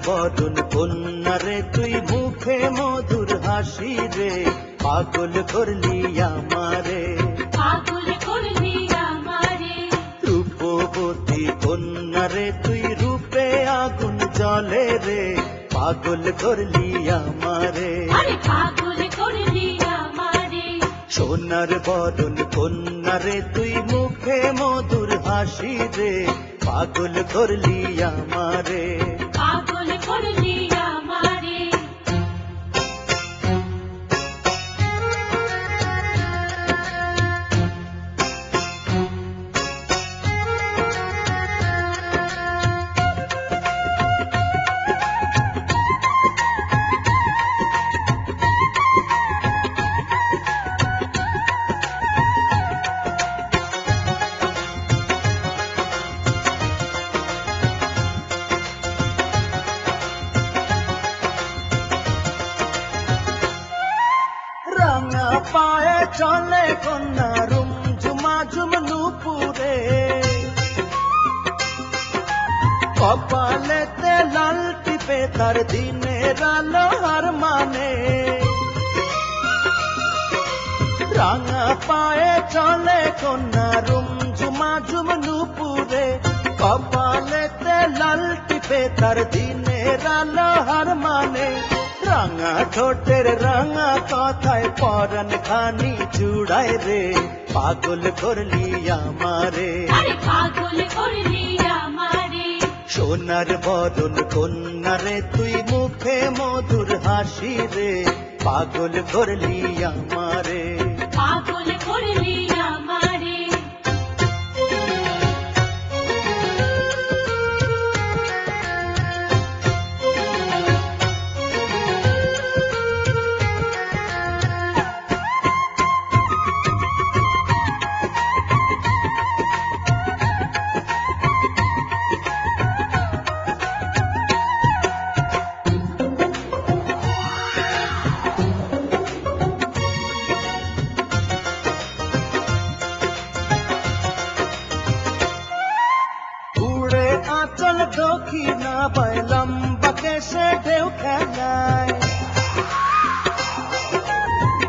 বদন কন্যা রে তুই মুখে মধুর হাসি রে পাগল করলি আমারে পাগল করলি আমারে রূপবতী কন্যা রে তুই রূপে আগুন জ্বলে রে পাগল করলি আমারে আরে পাগল করলি আমারে সোনার বদন কন্যা রে তুই মুখে মধুর হাসি রে পাগল করলি আমারে পাগল করলি আমারে রাঙা পায়ে চলে কন্যা রুম ঝুমা ঝুম নুপুরে কপালেতে লাল টিপে তার দিনের আলো হার মানে রাঙা পায়ে চলে কন্যা রুম ঝুমা ঝুম নুপুরে কপালেতে লাল টিপে তার দিনের আলো হার মানে রাঙা ঠোঁটের রাঙা কথায় পরাণ খানি চুড়ায় রে পাগল করলি আমারে আরে পাগল করলি আমারে সোনার বদন কন্যা রে তুই মুখে মধুর হাসি রে পাগল করলি আমারে পাগল করলি আমারে উড়ে আঁচল দক্ষিণা বাইলাম বাকে সে ঢেউ খেলায়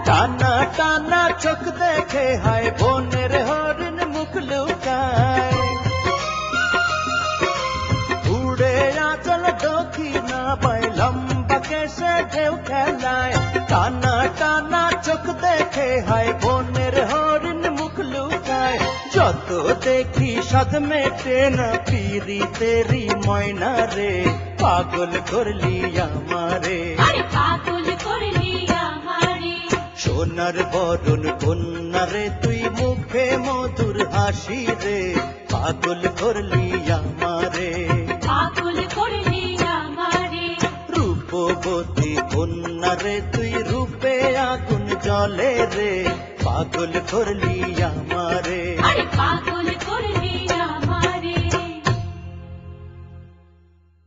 টানা টানা চোখ দেখে হায় বনের হরিণ মুখ লুকায় উড়ে আঁচল দক্ষিণা বাইলাম বাকে সে ঢেউ খেলায় টানা টানা চোখ দেখে হায় বনের হরিণ মুখ লুকায় যত দেখি সাদ মেটে না পিরি তেরি ময়না রে পাগল করলি আমারে আরে পাগল করলি আমারে সোনার বরণ কন্যা রে তুই মুখে মধুর হাসি রে পাগল করলি আমারে পাগল করলি আমারে রূপবতী কন্যা রে তুই রূপে আগুন জ্বলে রে পাগল করলি আমারে আরে পাগল করলি